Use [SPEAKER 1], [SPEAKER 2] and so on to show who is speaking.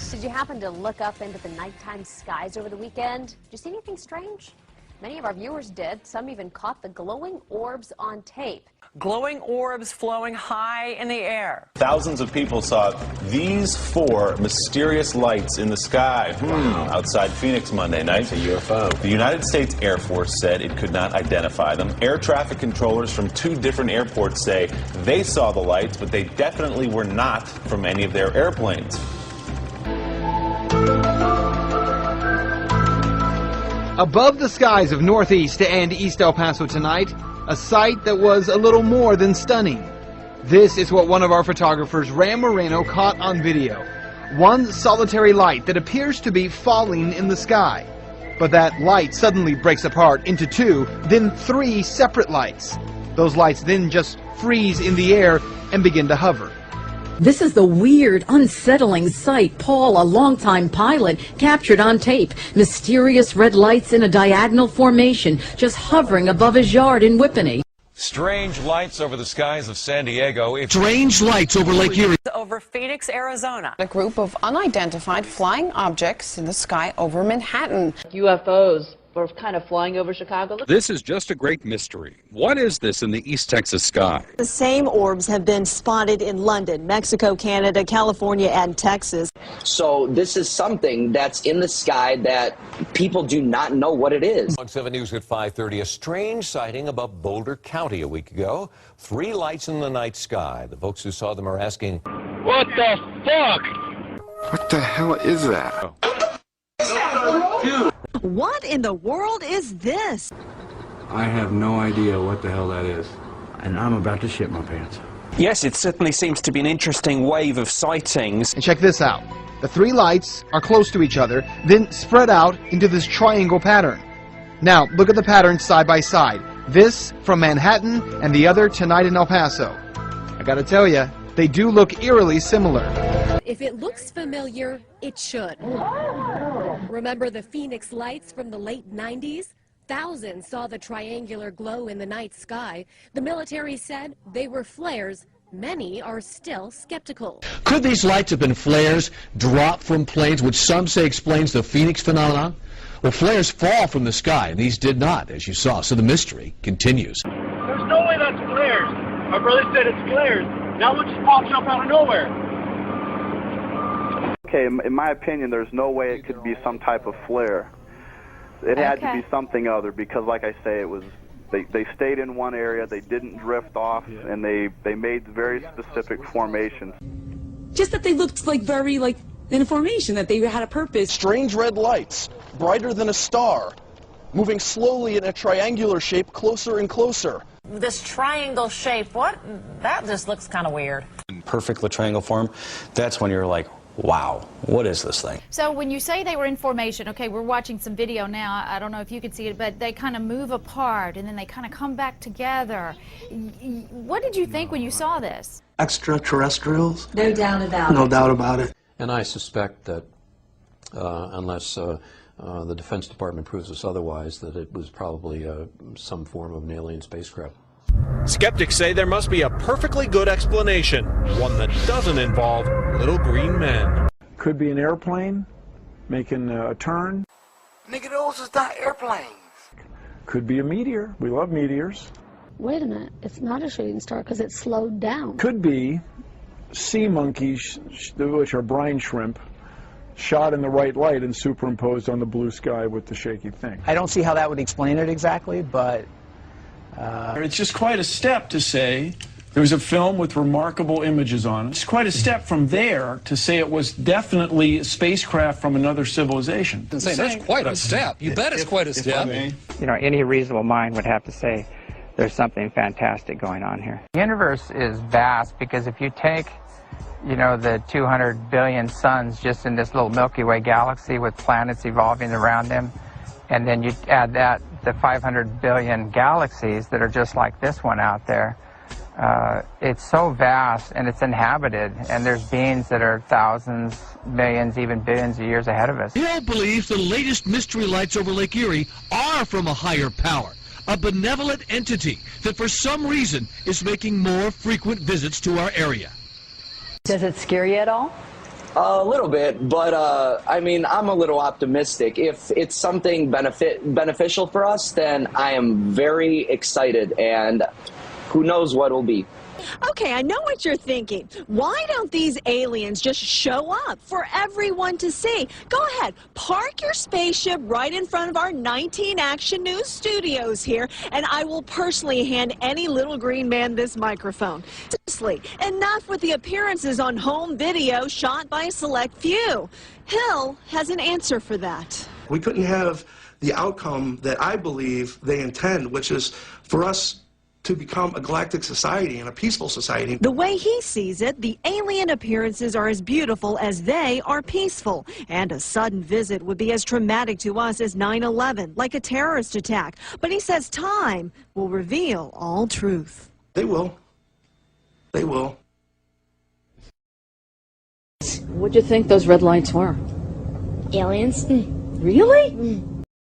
[SPEAKER 1] Folks, did you happen to look up into the nighttime skies over the weekend? Did you see anything strange? Many of our viewers did. Some even caught the glowing orbs on tape.
[SPEAKER 2] Glowing orbs flowing high in the air.
[SPEAKER 3] Thousands of people saw these 4 mysterious lights in the sky outside Phoenix Monday night.
[SPEAKER 4] It's a UFO.
[SPEAKER 3] The United States Air Force said it could not identify them. Air traffic controllers from 2 different airports say they saw the lights, but they definitely were not from any of their airplanes.
[SPEAKER 5] Above the skies of Northeast and East El Paso tonight, a sight that was a little more than stunning. This is what one of our photographers, Ram Moreno, caught on video. One solitary light that appears to be falling in the sky. But that light suddenly breaks apart into 2, then 3 separate lights. Those lights then just freeze in the air and begin to hover.
[SPEAKER 6] This is the weird, unsettling sight Paul, a longtime pilot, captured on tape. Mysterious red lights in a diagonal formation just hovering above his yard in Whippany.
[SPEAKER 7] Strange lights over the skies of San Diego.
[SPEAKER 8] Strange lights over Lake Erie.
[SPEAKER 2] Over Phoenix, Arizona.
[SPEAKER 9] A group of unidentified flying objects in the sky over Manhattan.
[SPEAKER 10] UFOs were kind of flying over Chicago.
[SPEAKER 11] This is just a great mystery. What is this in the East Texas sky?
[SPEAKER 12] The same orbs have been spotted in London, Mexico, Canada, California, and Texas.
[SPEAKER 13] So this is something that's in the sky that people do not know what it is.
[SPEAKER 7] On 7 News at 5:30, a strange sighting above Boulder County a week ago. 3 lights in the night sky. The folks who saw them are asking,
[SPEAKER 14] what the fuck?
[SPEAKER 4] What the hell is that?
[SPEAKER 12] What in the world is this?
[SPEAKER 4] I have no idea what the hell that is. And I'm about to shit my pants.
[SPEAKER 8] Yes, it certainly seems to be an interesting wave of sightings.
[SPEAKER 5] And check this out. The 3 lights are close to each other, then spread out into this triangle pattern. Now, look at the patterns side by side. This from Manhattan and the other tonight in El Paso. I gotta tell you, they do look eerily similar.
[SPEAKER 15] If it looks familiar, it should. Remember the Phoenix lights from the late 90s? Thousands saw the triangular glow in the night sky. The military said they were flares. Many are still skeptical.
[SPEAKER 8] Could these lights have been flares dropped from planes, which some say explains the Phoenix phenomenon? Well, flares fall from the sky, and these did not, as you saw, so the mystery continues.
[SPEAKER 14] There's no way that's flares. My brother said it's flares. Now it just pops up out of nowhere.
[SPEAKER 16] Okay, in my opinion, there's no way it could be some type of flare. It had to be something other because, like I say, it was they stayed in one area, they didn't drift off, and they made very specific formations.
[SPEAKER 6] Just that they looked like very, like, in a formation, that they had a purpose.
[SPEAKER 17] Strange red lights, brighter than a star, moving slowly in a triangular shape closer and closer.
[SPEAKER 2] This triangle shape, that just looks kind of weird.
[SPEAKER 4] In perfect triangle form, that's when you're like, wow, what is this thing?
[SPEAKER 18] So when you say they were in formation, okay, we're watching some video now, I don't know if you can see it, but they kind of move apart and then they kind of come back together. What did you think when you saw this?
[SPEAKER 19] Extra-terrestrials?
[SPEAKER 12] No doubt about it.
[SPEAKER 19] No doubt about it.
[SPEAKER 20] And I suspect that unless the Defense Department proves us otherwise, that it was probably some form of an alien spacecraft.
[SPEAKER 6] Skeptics say there must be a perfectly good explanation, one that doesn't involve little green men.
[SPEAKER 2] Could be an airplane making a turn.
[SPEAKER 19] Nigga, those is not airplanes.
[SPEAKER 2] Could be a meteor. We love meteors.
[SPEAKER 3] Wait a minute, it's not a shooting star because it's slowed down.
[SPEAKER 2] Could be sea monkeys, which are brine shrimp, shot in the right light and superimposed on the blue sky with the shaky thing.
[SPEAKER 5] I don't see how that would explain it exactly, but
[SPEAKER 18] it's just quite a step to say there was a film with remarkable images on it. It's quite a step from there to say it was definitely a spacecraft from another civilization.
[SPEAKER 7] That's quite a step. You bet it's quite a step.
[SPEAKER 8] You know, any reasonable mind would have to say there's something fantastic going on here. The universe is vast because if you take, you know, the 200 billion suns just in this little Milky Way galaxy with planets evolving around them, and then you add that the 500 billion galaxies that are just like this one out there, it's so vast and it's inhabited, and there's beings that are thousands, millions, even billions of years ahead of us. Hill believes the latest mystery lights over Lake Erie are from a higher power, a benevolent entity that for some reason is making more frequent visits to our area.
[SPEAKER 16] Does it scare you at all?
[SPEAKER 13] A little bit, but I mean, I'm a little optimistic. If it's something beneficial for us, then I am very excited, and who knows what it'll be.
[SPEAKER 12] Okay, I know what you're thinking. Why don't these aliens just show up for everyone to see? Go ahead, park your spaceship right in front of our 19 Action News studios here, and I will personally hand any little green man this microphone. Seriously, enough with the appearances on home video shot by a select few. Hill has an answer for that.
[SPEAKER 19] We couldn't have the outcome that I believe they intend, which is for us to become a galactic society and a peaceful society.
[SPEAKER 12] The way he sees it, the alien appearances are as beautiful as they are peaceful. And a sudden visit would be as traumatic to us as 9/11, like a terrorist attack. But he says time will reveal all truth.
[SPEAKER 19] They will. They will.
[SPEAKER 6] What'd you think those red lights were?
[SPEAKER 21] Aliens.
[SPEAKER 6] Really?